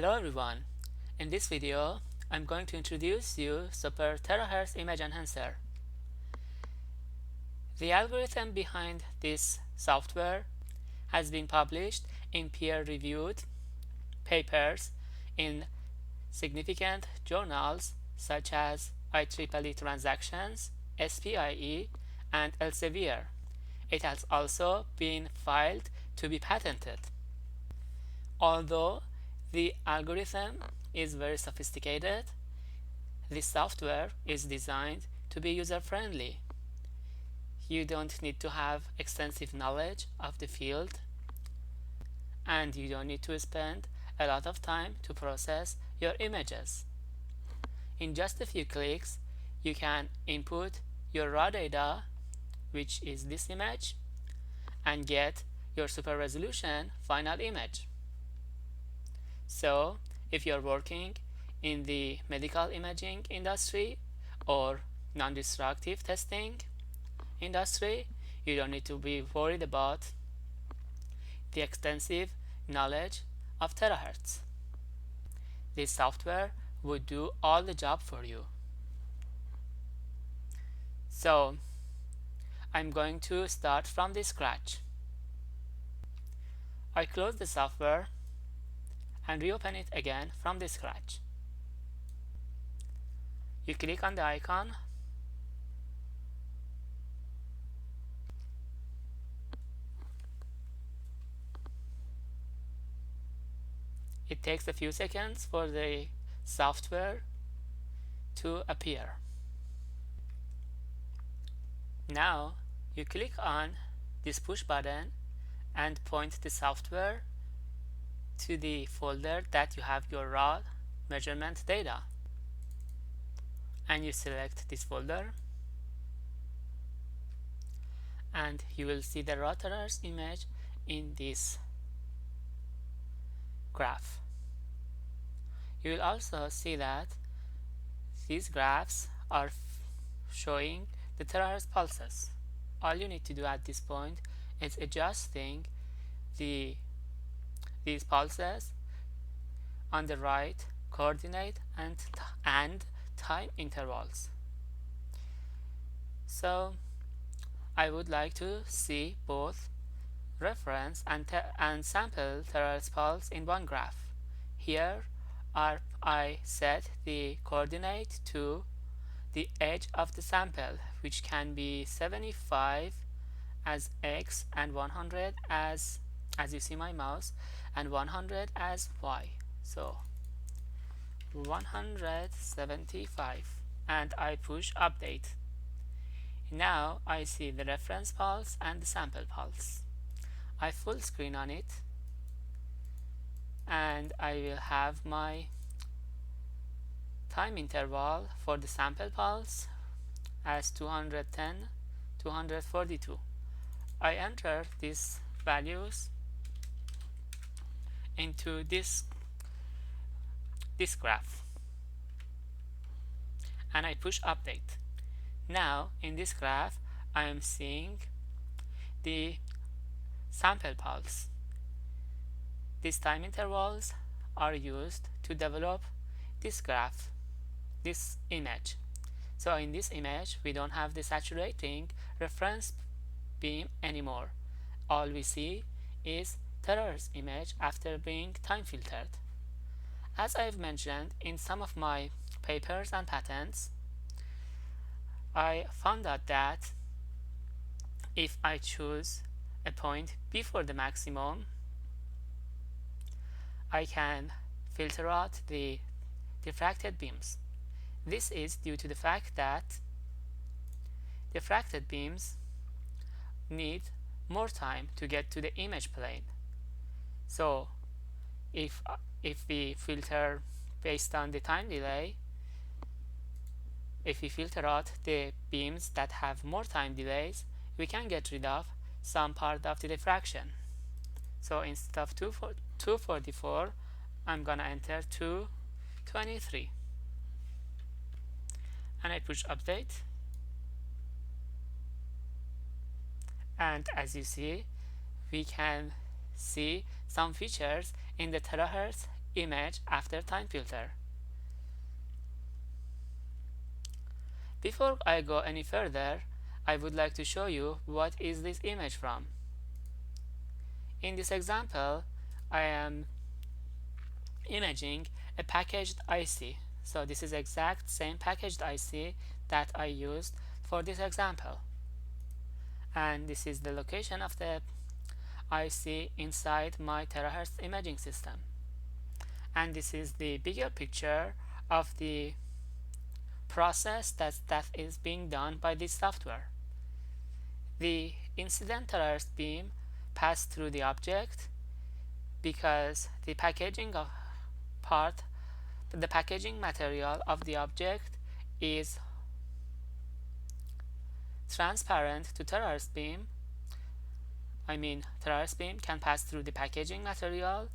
Hello everyone. In this video, I'm going to introduce you Super Terahertz Image Enhancer. The algorithm behind this software has been published in peer-reviewed papers in significant journals such as IEEE Transactions, SPIE, and Elsevier. It has also been filed to be patented. Although the algorithm is very sophisticated, this software is designed to be user-friendly. You don't need to have extensive knowledge of the field, and you don't need to spend a lot of time to process your images. In just a few clicks, you can input your raw data, which is this image, and get your super resolution final image. So, if you're working in the medical imaging industry or non-destructive testing industry, you don't need to be worried about the extensive knowledge of terahertz. This software would do all the job for you. So, I'm going to start from the scratch. I close the software and reopen it again from the scratch. You click on the icon It takes a few seconds for the software to appear. Now you click on this push button and point the software to the folder that you have your raw measurement data, and you select this folder and you will see the raw terahertz image in this graph. You will also see that these graphs are showing the terahertz pulses. All you need to do at this point is adjusting these pulses on the right coordinate and time intervals. So I would like to see both reference and sample terahertz pulse in one graph. Here I set the coordinate to the edge of the sample, which can be 75 as x and 100 as you see my mouse, and 100 as y. So 175, and I push update. Now I see the reference pulse and the sample pulse. I full screen on it, and I will have my time interval for the sample pulse as 210, 242. I enter these values into this graph, and I push update. Now in this graph I am seeing the sample pulse. These time intervals are used to develop this graph, this image. So in this image we don't have the saturating reference beam anymore. All we see is terahertz image after being time filtered. As I've mentioned in some of my papers and patents, I found out that if I choose a point before the maximum, I can filter out the diffracted beams. This is due to the fact that diffracted beams need more time to get to the image plane. So if we filter based on the time delay, if we filter out the beams that have more time delays, we can get rid of some part of the diffraction. So instead of 244, I'm gonna enter 223, and I push update, and as you see, we can see some features in the terahertz image after time filter. Before I go any further, I would like to show you what is this image from. In this example, I am imaging a packaged IC. So this is exact same packaged IC that I used for this example. And this is the location of the IC inside my Terahertz imaging system. And this is the bigger picture of the process that is being done by this software. The incident Terahertz beam passed through the object because the packaging material of the object is transparent to Terahertz beam. Terahertz beam can pass through the packaging material,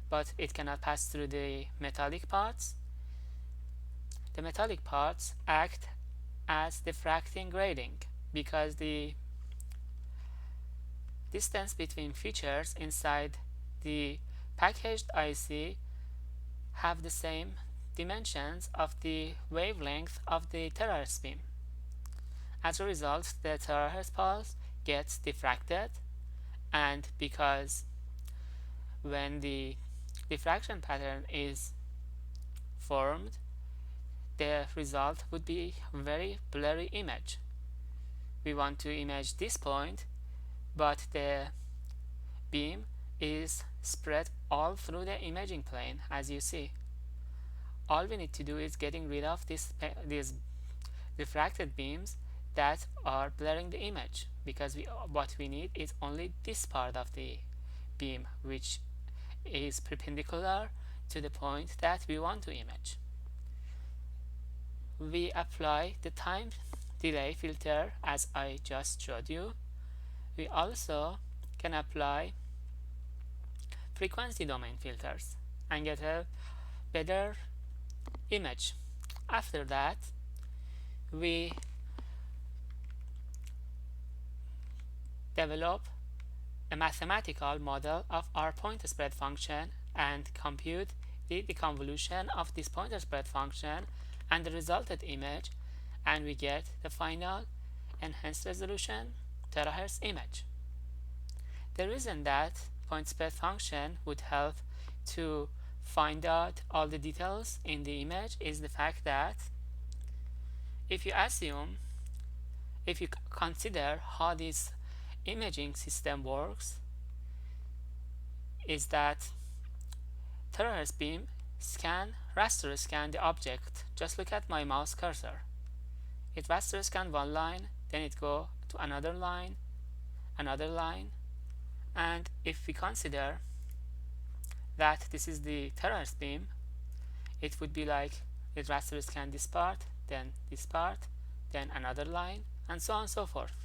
but it cannot pass through the metallic parts. The metallic parts act as diffracting grating because the distance between features inside the packaged IC have the same dimensions of the wavelength of the Terahertz beam. As a result, the Terahertz pulse gets diffracted, and because when the diffraction pattern is formed, the result would be a very blurry image. We want to image this point, but the beam is spread all through the imaging plane, as you see. All we need to do is getting rid of these diffracted beams that are blurring the image, because what we need is only this part of the beam which is perpendicular to the point that we want to image. We apply the time delay filter as I just showed you. We also can apply frequency domain filters and get a better image. After that, we develop a mathematical model of our pointer spread function and compute the convolution of this pointer spread function and the resulted image, and we get the final enhanced resolution Terahertz image. The reason that point spread function would help to find out all the details in the image is the fact that if you consider how this imaging system works, is that Terahertz beam raster scan the object. Just look at my mouse cursor. It raster scan one line, then it go to another line, and if we consider that this is the Terahertz beam, it would be like it raster scan this part, then another line, and so on and so forth.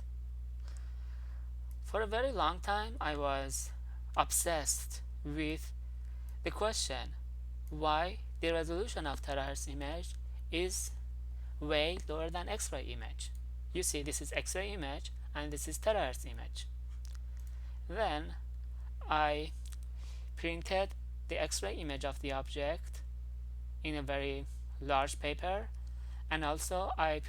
For a very long time, I was obsessed with the question why the resolution of Terahertz image is way lower than X-ray image. You see, this is X-ray image and this is Terahertz image. Then I printed the X-ray image of the object in a very large paper, and also I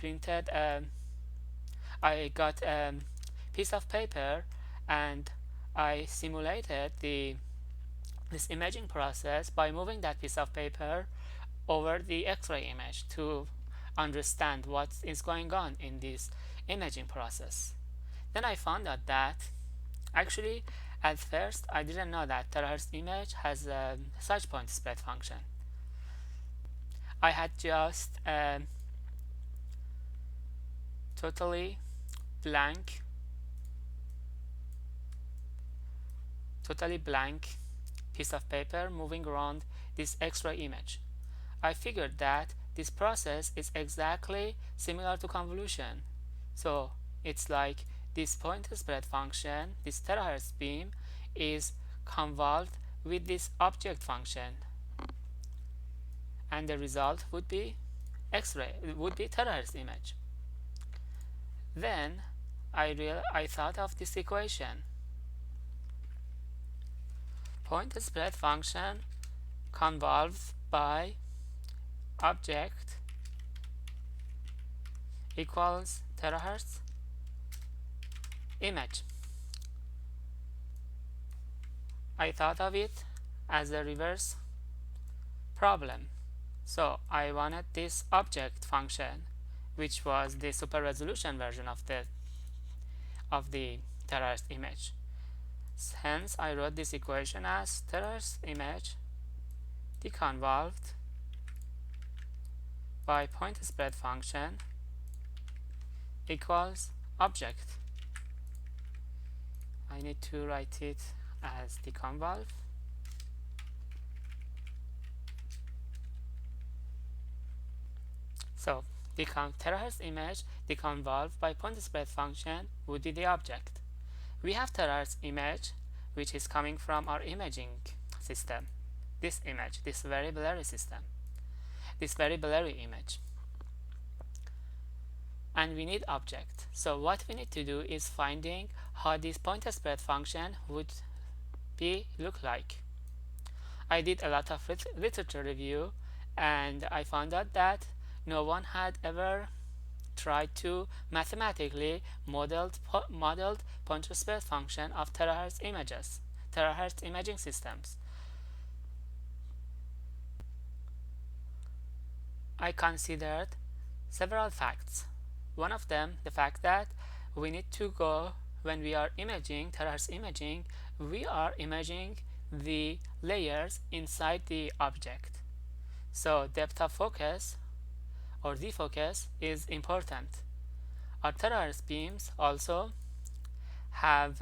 got a piece of paper and I simulated this imaging process by moving that piece of paper over the X-ray image to understand what is going on in this imaging process. Then I found out that actually at first I didn't know that Terahertz image has a such point spread function. I had just a totally blank piece of paper moving around this X-ray image. I figured that this process is exactly similar to convolution. So it's like this pointer spread function, this Terahertz beam, is convolved with this object function, and the result would be X-ray, it would be Terahertz image. Then I thought of this equation. Pointer spread function convolved by object equals terahertz image. I thought of it as a reverse problem. So I wanted this object function, which was the super resolution version of the terahertz image. Hence I wrote this equation as terahertz image deconvolved by point spread function equals object. I need to write it as deconvolve. So the terahertz image deconvolved by point spread function would be the object. We have terahertz image, which is coming from our imaging system. This image, this very blurry system, this very blurry image. And we need object. So what we need to do is finding how this point spread function would look like. I did a lot of literature review, and I found out that no one had ever tried to mathematically modeled point spread function of terahertz images, terahertz imaging systems. I considered several facts. One of them, the fact that we need to go, when we are imaging, terahertz imaging, we are imaging the layers inside the object. So depth of focus or defocus is important. Our terahertz beams also have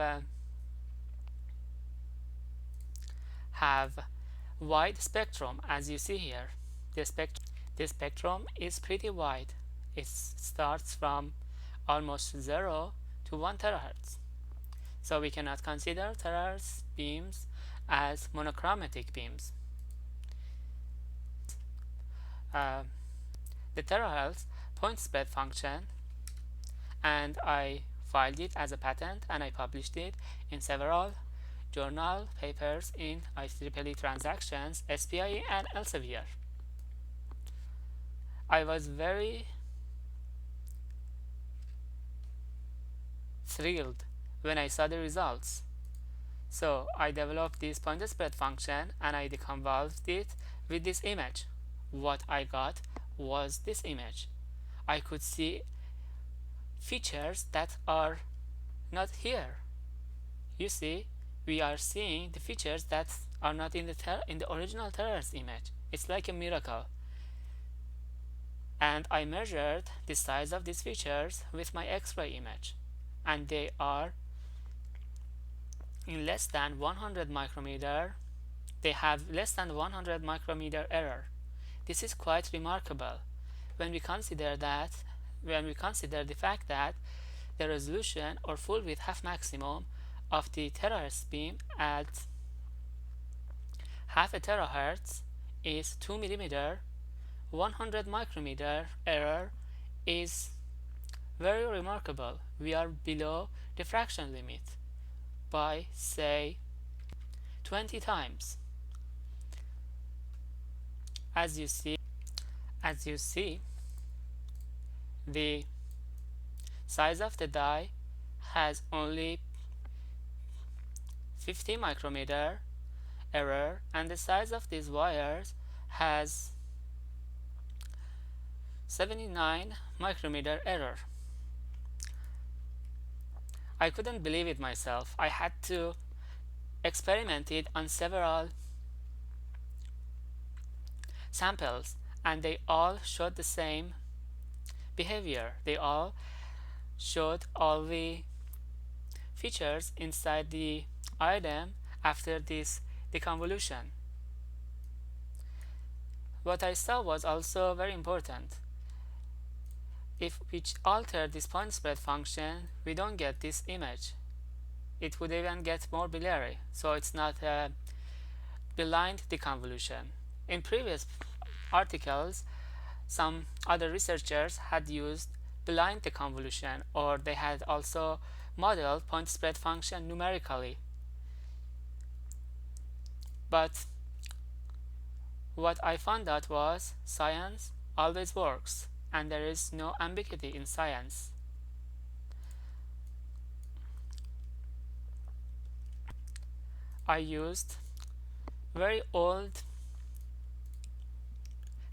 wide spectrum, as you see here. The spectrum is pretty wide. It starts from almost 0 to 1 terahertz. So we cannot consider terahertz beams as monochromatic beams. The terahertz point spread function, and I filed it as a patent and I published it in several journal papers in IEEE Transactions, SPIE, and Elsevier. I was very thrilled when I saw the results. So I developed this point spread function and I deconvolved it with this image. What I got was this image. I could see features that are not here. You see, we are seeing the features that are not in the original terahertz image. It's like a miracle. And I measured the size of these features with my X-ray image, and they are in less than 100 micrometer. They have less than 100 micrometer error. This is quite remarkable when we consider the fact that the resolution or full width half maximum of the terahertz beam at half a terahertz is 2 millimeter. 100 micrometer error is very remarkable. We are below diffraction limit by, say, 20 times. As you see, the size of the die has only 50 micrometer error, and the size of these wires has 79 micrometer error. I couldn't believe it myself. I had to experiment it on several samples, and they all showed the same behavior. They all showed all the features inside the item after this deconvolution. What I saw was also very important. If we alter this point spread function, we don't get this image. It would even get more blurry, so it's not a blind deconvolution. In previous articles, some other researchers had used blind deconvolution, or they had also modeled point spread function numerically. But what I found out was science always works, and there is no ambiguity in science. I used very old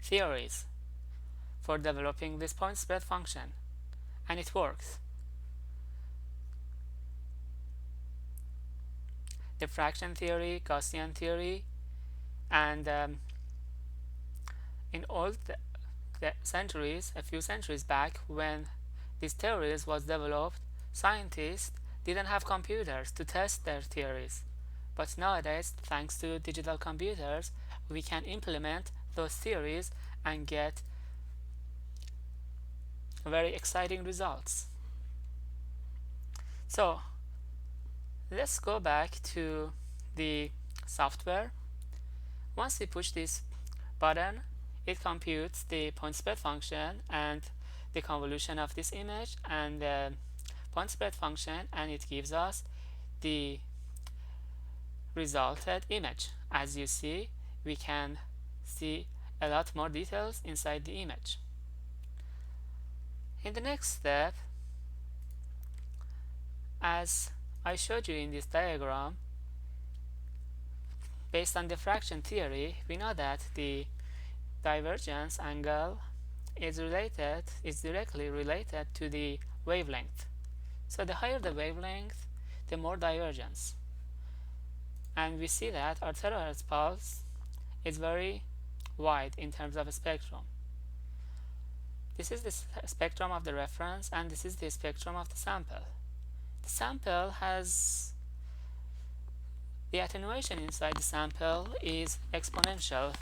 theories for developing this point spread function, and it works. Diffraction theory, Gaussian theory, and in old centuries, a few centuries back, when these theories was developed, scientists didn't have computers to test their theories. But nowadays, thanks to digital computers, we can implement those theories and get very exciting results. So let's go back to the software. Once we push this button, it computes the point spread function and the convolution of this image and the point spread function, and it gives us the resulted image. As you see, we can see a lot more details inside the image. In the next step, as I showed you in this diagram, based on diffraction theory, we know that the divergence angle is directly related to the wavelength. So the higher the wavelength, the more divergence. And we see that our terahertz pulse is very wide in terms of a spectrum. This is the spectrum of the reference, and this is the spectrum of the sample. The sample has the attenuation inside the sample is exponential.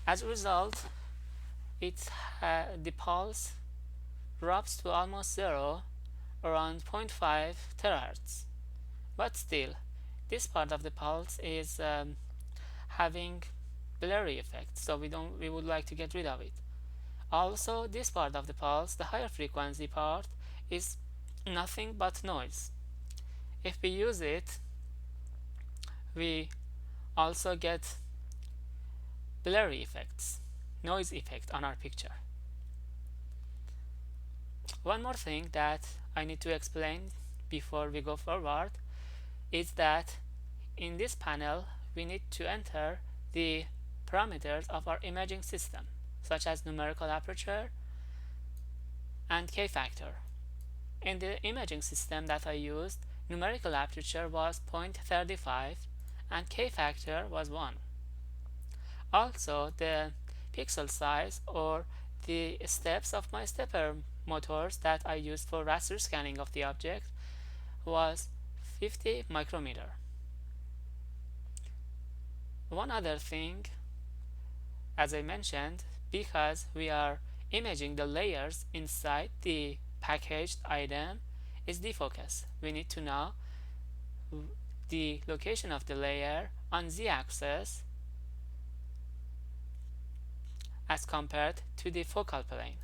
As a result, the pulse drops to almost zero, around 0.5 terahertz. But still, this part of the pulse is having blurry effect, so we would like to get rid of it. Also, this part of the pulse, the higher frequency part, is nothing but noise. If we use it, we also get blurry effects, noise effect on our picture. One more thing that I need to explain before we go forward is that in this panel we need to enter the parameters of our imaging system, such as numerical aperture and k-factor. In the imaging system that I used, numerical aperture was 0.35 and k-factor was 1. Also, the pixel size or the steps of my stepper motors that I used for raster scanning of the object was 50 micrometer. One other thing, as I mentioned, because we are imaging the layers inside the packaged item, is defocus. We need to know the location of the layer on z-axis as compared to the focal plane.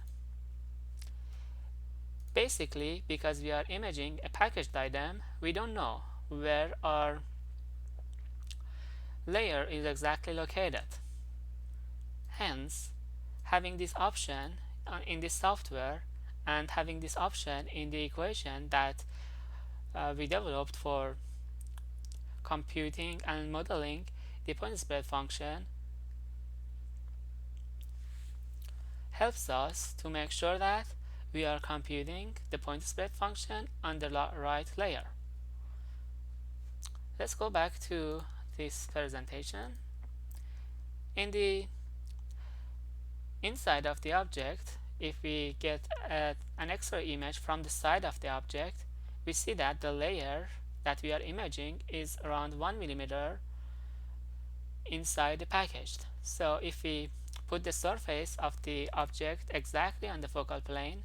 Basically, because we are imaging a packaged item, we don't know where our layer is exactly located. Hence, having this option in this software and having this option in the equation that we developed for computing and modeling the point spread function helps us to make sure that we are computing the point spread function on the right layer. Let's go back to this presentation. In the inside of the object, if we get an X-ray image from the side of the object, we see that the layer that we are imaging is around 1 millimeter inside the packaged. So if we put the surface of the object exactly on the focal plane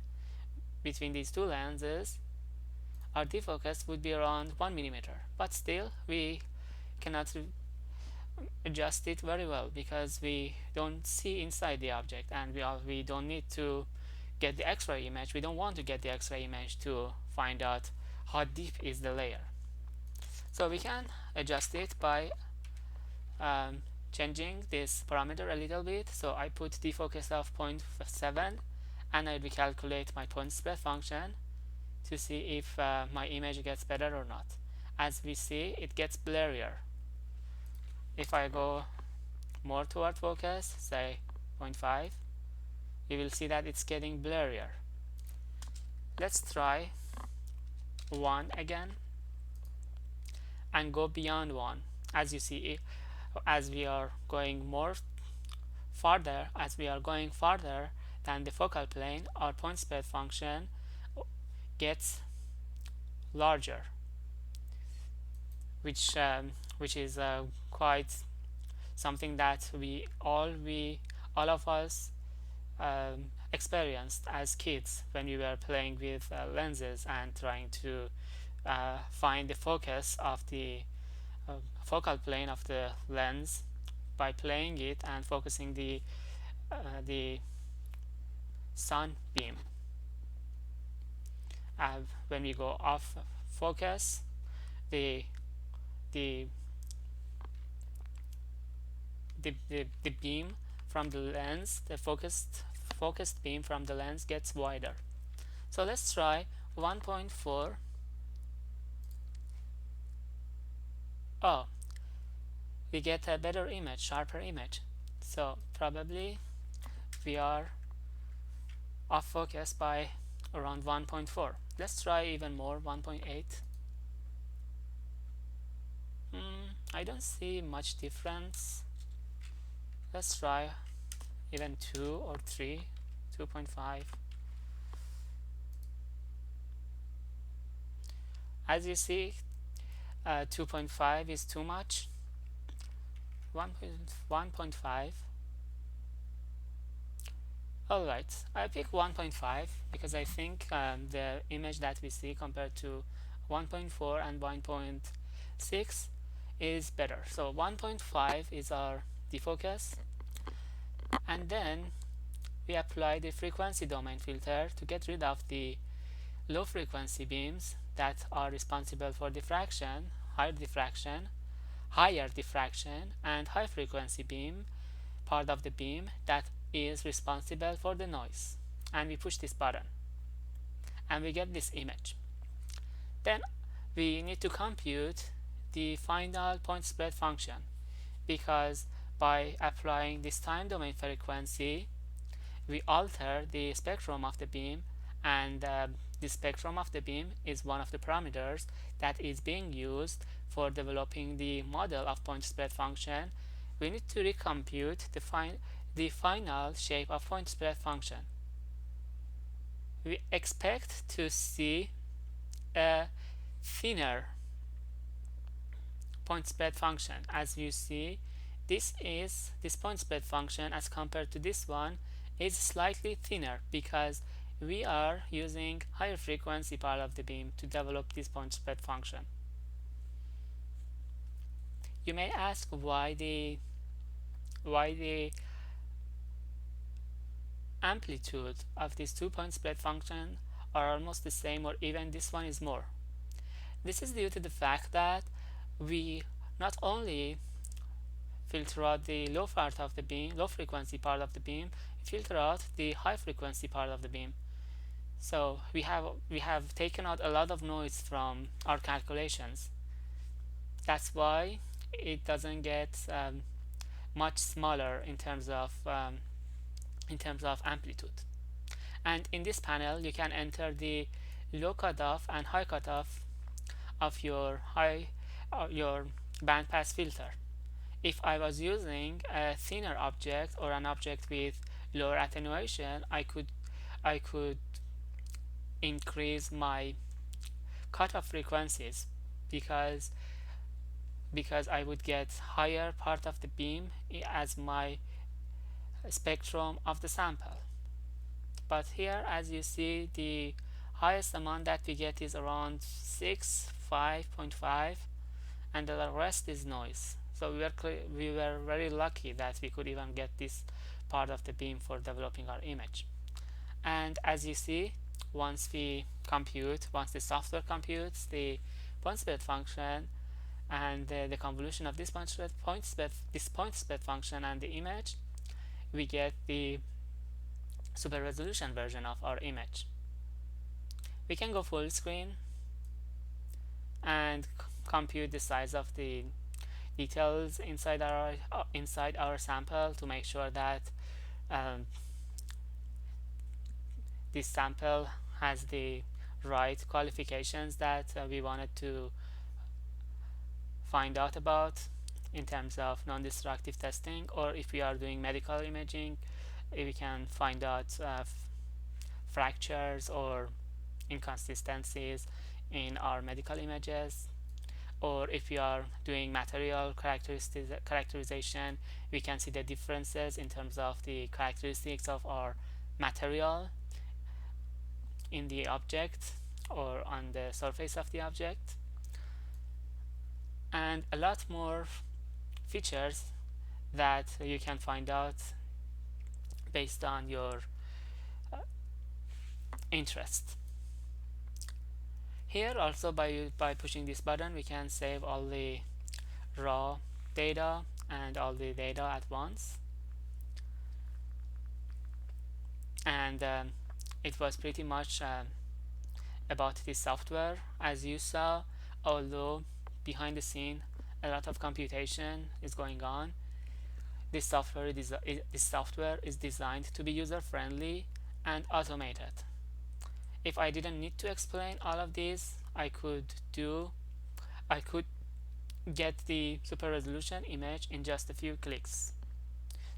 between these two lenses, our defocus would be around 1 millimeter. But still, we cannot adjust it very well because we don't see inside the object, and we don't need to get the X-ray image. We don't want to get the X-ray image to find out how deep is the layer. So we can adjust it by changing this parameter a little bit. So I put defocus of 0.7 and I recalculate my point spread function to see if my image gets better or not. As we see, it gets blurrier. If I go more toward focus, say 0.5, you will see that it's getting blurrier. Let's try 1 again and go beyond 1. As you see, as we are going farther than the focal plane, our point spread function gets larger, which is quite something that all of us experienced as kids when we were playing with lenses and trying to find the focus of the focal plane of the lens by playing it and focusing the sun beam. When we go off focus, the beam from the lens, the focused beam from the lens gets wider. So let's try 1.4. Oh, we get a better image, sharper image. So probably we are off focus by around 1.4. Let's try even more, 1.8. I don't see much difference. Let's try even 2 or 3, 2.5. As you see, 2.5 is too much. 1.5. Alright, I pick 1.5 because I think the image that we see compared to 1.4 and 1.6 is better. So 1.5 is our defocus, and then we apply the frequency domain filter to get rid of the low frequency beams that are responsible for diffraction, higher diffraction, and high frequency beam, part of the beam that is responsible for the noise. And we push this button and we get this image. Then we need to compute the final point spread function, because by applying this time domain frequency we alter the spectrum of the beam, and the spectrum of the beam is one of the parameters that is being used for developing the model of point spread function. We need to recompute the final shape of point spread function. We expect to see a thinner point spread function. As you see, this point spread function as compared to this one is slightly thinner because we are using higher frequency part of the beam to develop this point spread function. You may ask why the amplitude of these 2 point spread function are almost the same, or even this one is more. This is due to the fact that we not only filter out the low frequency part of the beam, we filter out the high frequency part of the beam. So we have taken out a lot of noise from our calculations. That's why it doesn't get much smaller in terms of amplitude. And in this panel you can enter the low cutoff and high cutoff of your bandpass filter. If I was using a thinner object or an object with lower attenuation, I could increase my cutoff frequencies because I would get higher part of the beam as my spectrum of the sample. But here, as you see, the highest amount that we get is around 5.5, and the rest is noise. So we were very lucky that we could even get this part of the beam for developing our image. And as you see, once the software computes the point spread function, and the convolution of this point spread function and the image, we get the super resolution version of our image. We can go full screen and compute the size of the details inside our sample to make sure that um, this sample has the right qualifications that we wanted to find out about in terms of non-destructive testing, or if we are doing medical imaging, we can find out fractures or inconsistencies in our medical images. Or if we are doing material characterization, we can see the differences in terms of the characteristics of our material in the object or on the surface of the object, and a lot more features that you can find out based on your interest. Here also, by pushing this button, we can save all the raw data and all the data at once. And it was pretty much about this software. As you saw, although behind the scene a lot of computation is going on, this software is designed to be user-friendly and automated. If I didn't need to explain all of these, I could get the super resolution image in just a few clicks.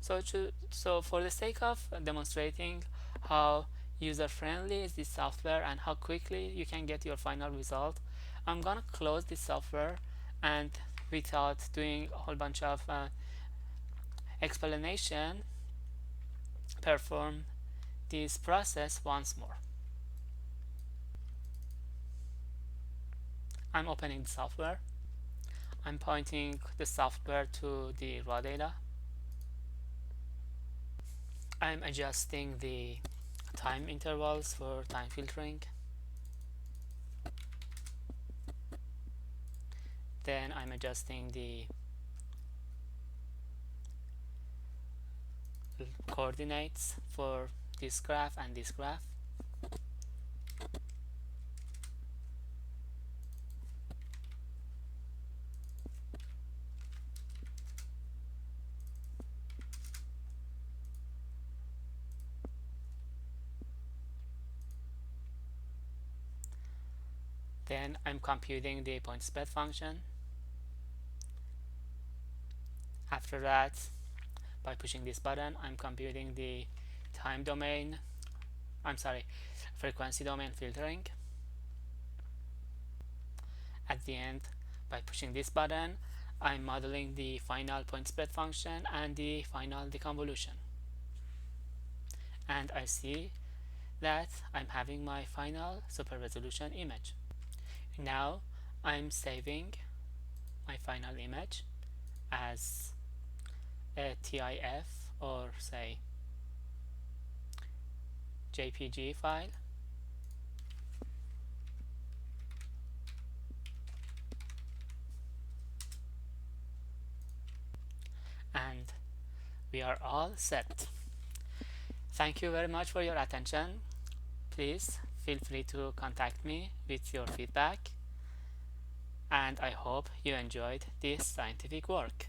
So for the sake of demonstrating how user-friendly is this software and how quickly you can get your final result, I'm gonna close this software and, without doing a whole bunch of explanation, perform this process once more. I'm opening the software. I'm pointing the software to the raw data. I'm adjusting the time intervals for time filtering. Then I'm adjusting the coordinates for this graph and this graph. Then I'm computing the point spread function. After that, by pushing this button, I'm computing the frequency domain filtering. At the end, by pushing this button, I'm modeling the final point spread function and the final deconvolution. And I see that I'm having my final super resolution image. Now I'm saving my final image as a TIF or say JPG file, and we are all set. Thank you very much for your attention. Please feel free to contact me with your feedback, and I hope you enjoyed this scientific work.